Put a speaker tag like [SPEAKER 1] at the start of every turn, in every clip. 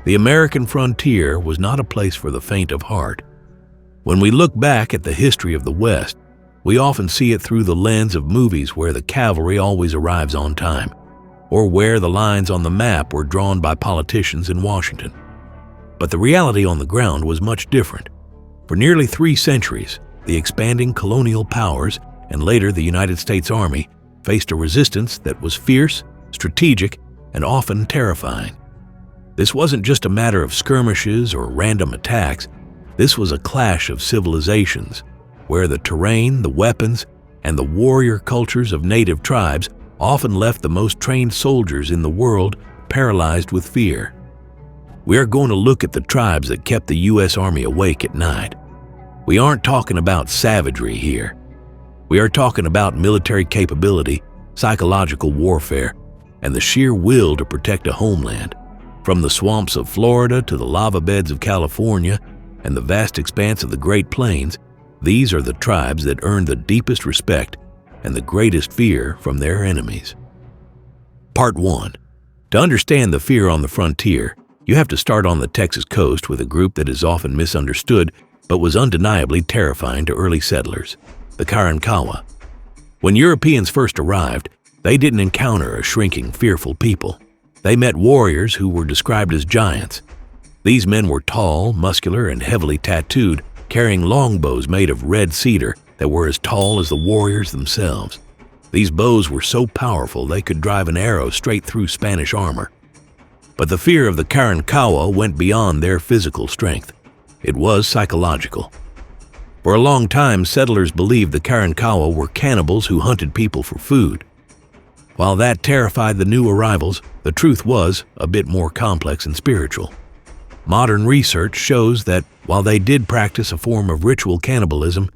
[SPEAKER 1] The American frontier was not a place for the faint of heart. When we look back at the history of the West, we often see it through the lens of movies where the cavalry always arrives on time, or where the lines on the map were drawn by politicians in Washington. But the reality on the ground was much different. For nearly 3 centuries, the expanding colonial powers and later the United States Army faced a resistance that was fierce, strategic, and often terrifying. This wasn't just a matter of skirmishes or random attacks. This was a clash of civilizations, where the terrain, the weapons, and the warrior cultures of native tribes often left the most trained soldiers in the world paralyzed with fear. We are going to look at the tribes that kept the U.S. Army awake at night. We aren't talking about savagery here. We are talking about military capability, psychological warfare, and the sheer will to protect a homeland. From the swamps of Florida to the lava beds of California and the vast expanse of the Great Plains, these are the tribes that earned the deepest respect and the greatest fear from their enemies. Part 1. To understand the fear on the frontier, you have to start on the Texas coast with a group that is often misunderstood but was undeniably terrifying to early settlers, the Karankawa. When Europeans first arrived, they didn't encounter a shrinking, fearful people. They met warriors who were described as giants. These men were tall, muscular, and heavily tattooed, carrying longbows made of red cedar that were as tall as the warriors themselves. These bows were so powerful they could drive an arrow straight through Spanish armor. But the fear of the Karankawa went beyond their physical strength. It was psychological. For a long time, settlers believed the Karankawa were cannibals who hunted people for food. While that terrified the new arrivals, the truth was a bit more complex and spiritual. Modern research shows that while they did practice a form of ritual cannibalism,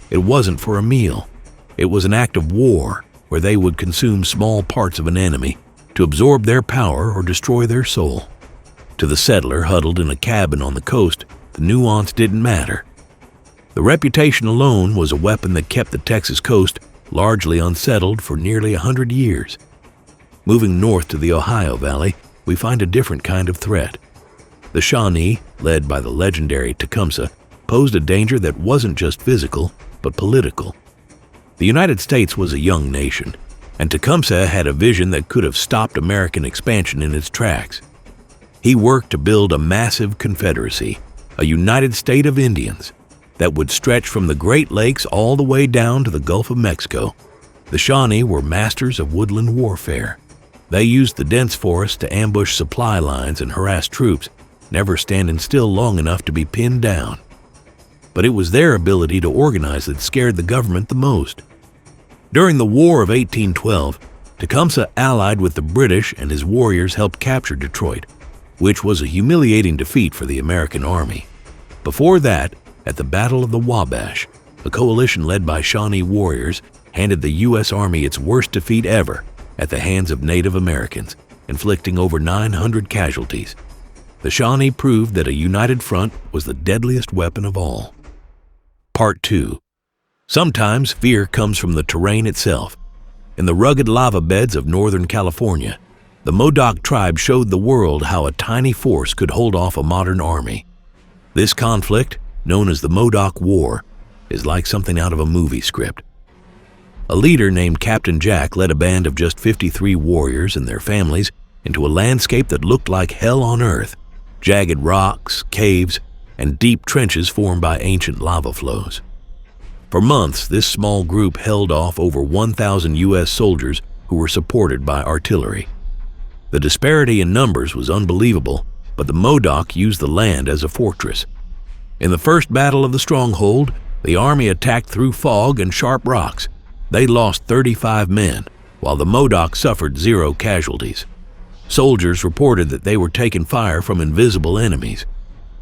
[SPEAKER 1] it wasn't for a meal. It was an act of war where they would consume small parts of an enemy to absorb their power or destroy their soul. To the settler huddled in a cabin on the coast, the nuance didn't matter. The reputation alone was a weapon that kept the Texas coast largely unsettled for nearly 100 years. Moving north to the Ohio Valley, we find a different kind of threat. The Shawnee, led by the legendary Tecumseh, posed a danger that wasn't just physical, but political. The United States was a young nation, and Tecumseh had a vision that could have stopped American expansion in its tracks. He worked to build a massive confederacy, a united state of Indians, that would stretch from the Great Lakes all the way down to the Gulf of Mexico. The Shawnee were masters of woodland warfare. They used the dense forest to ambush supply lines and harass troops, never standing still long enough to be pinned down. But it was their ability to organize that scared the government the most. During the War of 1812, Tecumseh allied with the British and his warriors helped capture Detroit, which was a humiliating defeat for the American army. Before that, at the Battle of the Wabash, a coalition led by Shawnee warriors handed the U.S. Army its worst defeat ever at the hands of Native Americans, inflicting over 900 casualties. The Shawnee proved that a united front was the deadliest weapon of all. Part 2. Sometimes fear comes from the terrain itself. In the rugged lava beds of Northern California, the Modoc tribe showed the world how a tiny force could hold off a modern army. This conflict, known as the Modoc War, is like something out of a movie script. A leader named Captain Jack led a band of just 53 warriors and their families into a landscape that looked like hell on earth: jagged rocks, caves, and deep trenches formed by ancient lava flows. For months, this small group held off over 1,000 U.S. soldiers who were supported by artillery. The disparity in numbers was unbelievable, but the Modoc used the land as a fortress. In the first battle of the stronghold, the army attacked through fog and sharp rocks. They lost 35 men, while the Modoc suffered 0 casualties. Soldiers reported that they were taking fire from invisible enemies.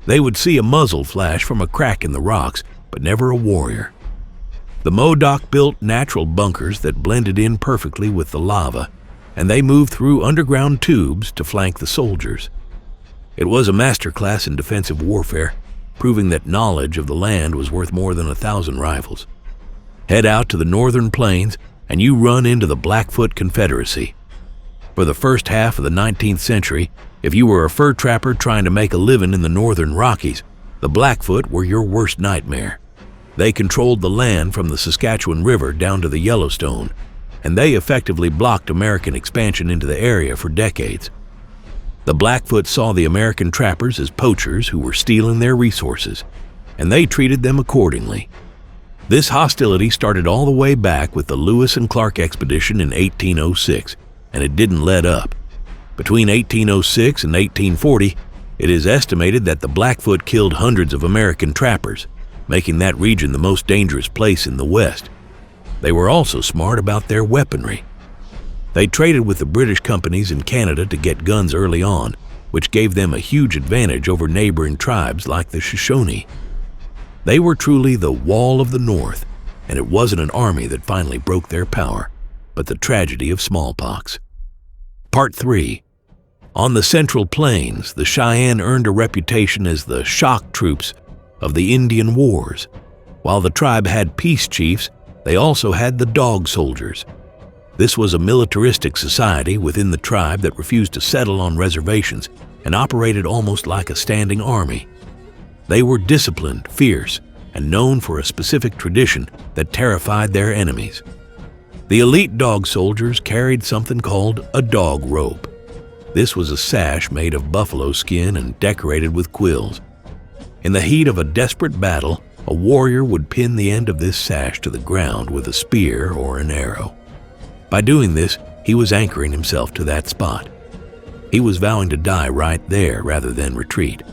[SPEAKER 1] They would see a muzzle flash from a crack in the rocks, but never a warrior. The Modoc built natural bunkers that blended in perfectly with the lava, and they moved through underground tubes to flank the soldiers. It was a masterclass in defensive warfare, proving that knowledge of the land was worth more than 1,000 rifles. Head out to the northern plains and you run into the Blackfoot Confederacy. For the first half of the 19th century, If you were a fur trapper trying to make a living in the northern Rockies, the Blackfoot were your worst nightmare. They controlled the land from the Saskatchewan River down to the Yellowstone, and they effectively blocked American expansion into the area for decades. The Blackfoot saw the American trappers as poachers who were stealing their resources, and they treated them accordingly. This hostility started all the way back with the Lewis and Clark expedition in 1806, and it didn't let up. Between 1806 and 1840, it is estimated that the Blackfoot killed hundreds of American trappers, making that region the most dangerous place in the West. They were also smart about their weaponry. They traded with the British companies in Canada to get guns early on, which gave them a huge advantage over neighboring tribes like the Shoshone. They were truly the Wall of the North, and it wasn't an army that finally broke their power, but the tragedy of smallpox. Part 3. On the Central Plains, the Cheyenne earned a reputation as the shock troops of the Indian Wars. While the tribe had peace chiefs, they also had the dog soldiers. This was a militaristic society within the tribe that refused to settle on reservations and operated almost like a standing army. They were disciplined, fierce, and known for a specific tradition that terrified their enemies. The elite dog soldiers carried something called a dog rope. This was a sash made of buffalo skin and decorated with quills. In the heat of a desperate battle, a warrior would pin the end of this sash to the ground with a spear or an arrow. By doing this, he was anchoring himself to that spot. He was vowing to die right there rather than retreat.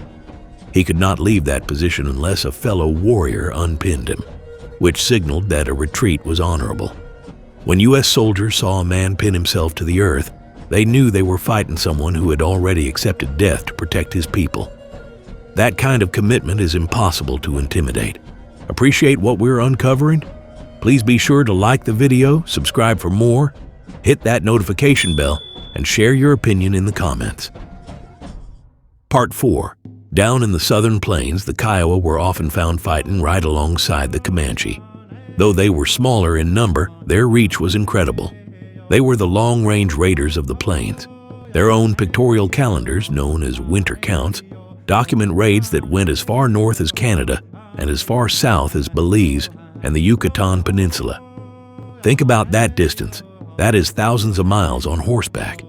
[SPEAKER 1] He could not leave that position unless a fellow warrior unpinned him, which signaled that a retreat was honorable. When U.S. soldiers saw a man pin himself to the earth, they knew they were fighting someone who had already accepted death to protect his people. That kind of commitment is impossible to intimidate. Appreciate what we're uncovering? Please be sure to like the video, subscribe for more, hit that notification bell, and share your opinion in the comments. Part 4. Down in the southern plains, the Kiowa were often found fighting right alongside the Comanche. Though they were smaller in number, their reach was incredible. They were the long-range raiders of the plains. Their own pictorial calendars, known as winter counts, document raids that went as far north as Canada and as far south as Belize and the Yucatan Peninsula. Think about that distance. That is thousands of miles on horseback.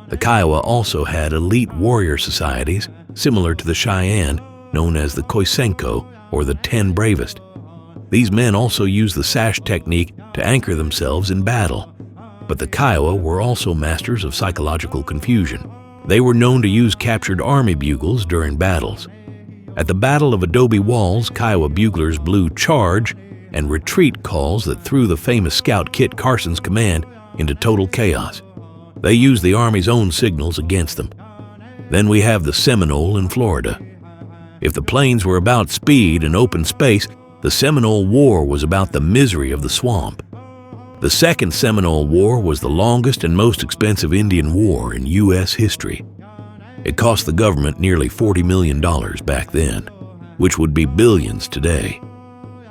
[SPEAKER 1] The Kiowa also had elite warrior societies, similar to the Cheyenne, known as the Koisenko or the 10 Bravest. These men also used the sash technique to anchor themselves in battle. But the Kiowa were also masters of psychological confusion. They were known to use captured army bugles during battles. At the Battle of Adobe Walls, Kiowa buglers blew charge and retreat calls that threw the famous scout Kit Carson's command into total chaos. They used the Army's own signals against them. Then we have the Seminole in Florida. If the plains were about speed and open space, the Seminole War was about the misery of the swamp. The Second Seminole War was the longest and most expensive Indian war in U.S. history. It cost the government nearly $40 million back then, which would be billions today.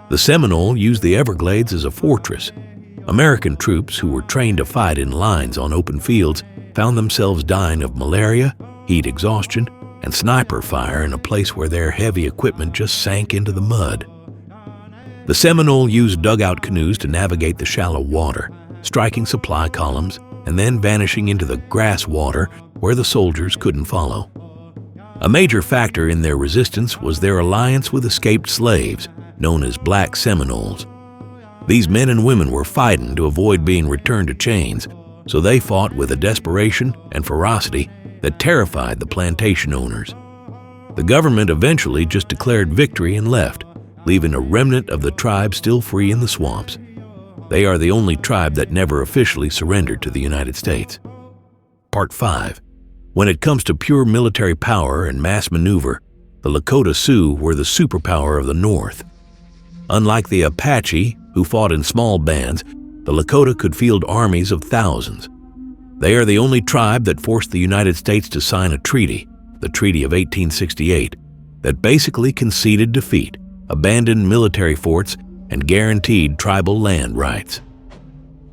[SPEAKER 1] The Seminole used the Everglades as a fortress. American troops who were trained to fight in lines on open fields found themselves dying of malaria, heat exhaustion, and sniper fire in a place where their heavy equipment just sank into the mud. The Seminole used dugout canoes to navigate the shallow water, striking supply columns and then vanishing into the grass water where the soldiers couldn't follow. A major factor in their resistance was their alliance with escaped slaves, known as Black Seminoles. These men and women were fighting to avoid being returned to chains, so they fought with a desperation and ferocity that terrified the plantation owners. The government eventually just declared victory and left, leaving a remnant of the tribe still free in the swamps. They are the only tribe that never officially surrendered to the United States. Part 5. When it comes to pure military power and mass maneuver, the Lakota Sioux were the superpower of the North. Unlike the Apache, who fought in small bands, the Lakota could field armies of thousands. They are the only tribe that forced the United States to sign a treaty, the Treaty of 1868, that basically conceded defeat, abandoned military forts, and guaranteed tribal land rights.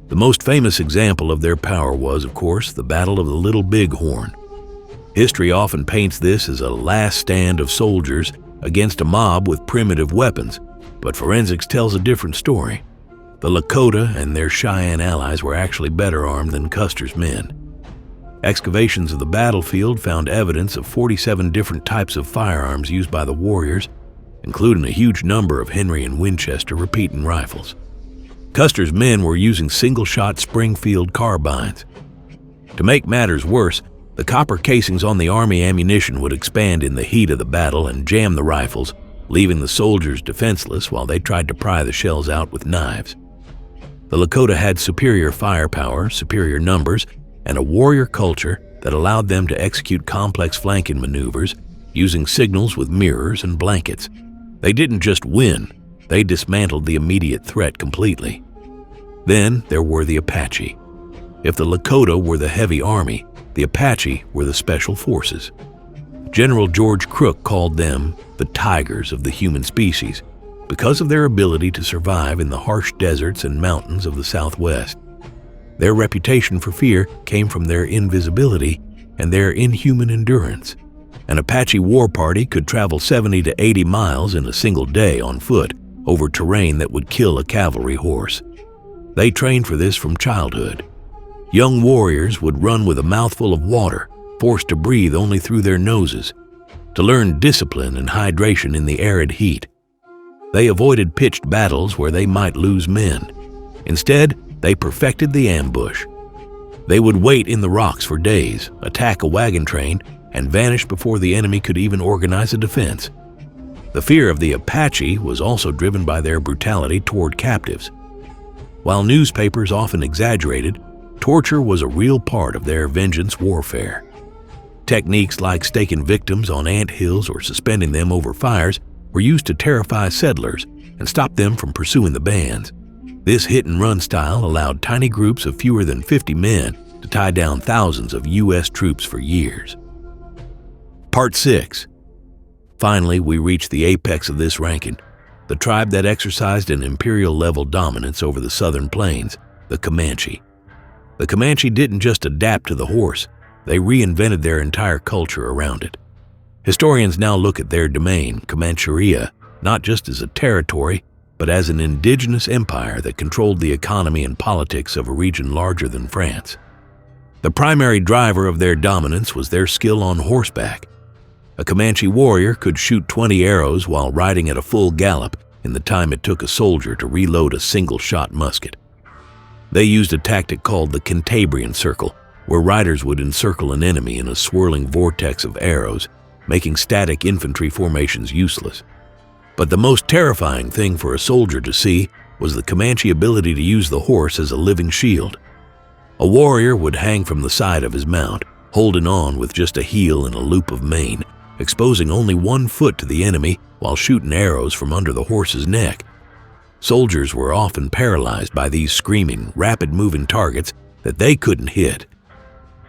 [SPEAKER 1] The most famous example of their power was, of course, the Battle of the Little Bighorn. History often paints this as a last stand of soldiers against a mob with primitive weapons, but forensics tells a different story. The Lakota and their Cheyenne allies were actually better armed than Custer's men. Excavations of the battlefield found evidence of 47 different types of firearms used by the warriors, including a huge number of Henry and Winchester repeating rifles. Custer's men were using single-shot Springfield carbines. To make matters worse, the copper casings on the Army ammunition would expand in the heat of the battle and jam the rifles, leaving the soldiers defenseless while they tried to pry the shells out with knives. The Lakota had superior firepower, superior numbers, and a warrior culture that allowed them to execute complex flanking maneuvers using signals with mirrors and blankets. They didn't just win, they dismantled the immediate threat completely. Then there were the Apache. If the Lakota were the heavy army, the Apache were the special forces. General George Crook called them the tigers of the human species because of their ability to survive in the harsh deserts and mountains of the Southwest. Their reputation for fear came from their invisibility and their inhuman endurance. An Apache war party could travel 70 to 80 miles in a single day on foot over terrain that would kill a cavalry horse. They trained for this from childhood. Young warriors would run with a mouthful of water, forced to breathe only through their noses, to learn discipline and hydration in the arid heat. They avoided pitched battles where they might lose men. Instead, they perfected the ambush. They would wait in the rocks for days, attack a wagon train, and vanish before the enemy could even organize a defense. The fear of the Apache was also driven by their brutality toward captives. While newspapers often exaggerated, torture was a real part of their vengeance warfare. Techniques like staking victims on ant hills or suspending them over fires were used to terrify settlers and stop them from pursuing the bands. This hit-and-run style allowed tiny groups of fewer than 50 men to tie down thousands of U.S. troops for years. Part 6. Finally, we reach the apex of this ranking, the tribe that exercised an imperial-level dominance over the southern plains, the Comanche. The Comanche didn't just adapt to the horse, they reinvented their entire culture around it. Historians now look at their domain, Comancheria, not just as a territory, but as an indigenous empire that controlled the economy and politics of a region larger than France. The primary driver of their dominance was their skill on horseback. A Comanche warrior could shoot 20 arrows while riding at a full gallop in the time it took a soldier to reload a single-shot musket. They used a tactic called the Cantabrian Circle, where riders would encircle an enemy in a swirling vortex of arrows, making static infantry formations useless. But the most terrifying thing for a soldier to see was the Comanche ability to use the horse as a living shield. A warrior would hang from the side of his mount, holding on with just a heel and a loop of mane, exposing only one foot to the enemy while shooting arrows from under the horse's neck. Soldiers were often paralyzed by these screaming, rapid-moving targets that they couldn't hit.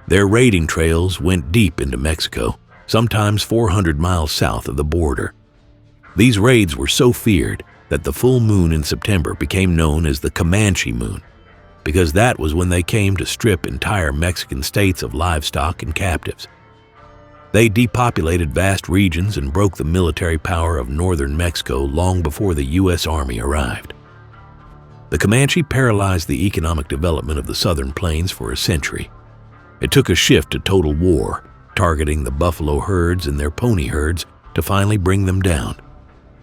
[SPEAKER 1] Their raiding trails went deep into Mexico, sometimes 400 miles south of the border. These raids were so feared that the full moon in September became known as the Comanche moon, because that was when they came to strip entire Mexican states of livestock and captives. They depopulated vast regions and broke the military power of northern Mexico long before the U.S. Army arrived. The Comanche paralyzed the economic development of the southern plains for a century. It took a shift to total war, targeting the buffalo herds and their pony herds to finally bring them down.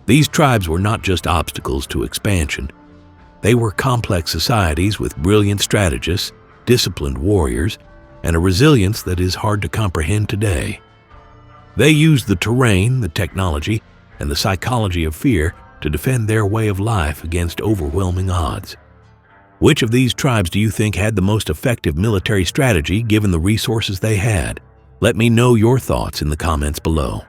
[SPEAKER 1] These tribes were not just obstacles to expansion. They were complex societies with brilliant strategists, disciplined warriors, and a resilience that is hard to comprehend today. They used the terrain, the technology, and the psychology of fear to defend their way of life against overwhelming odds. Which of these tribes do you think had the most effective military strategy given the resources they had? Let me know your thoughts in the comments below.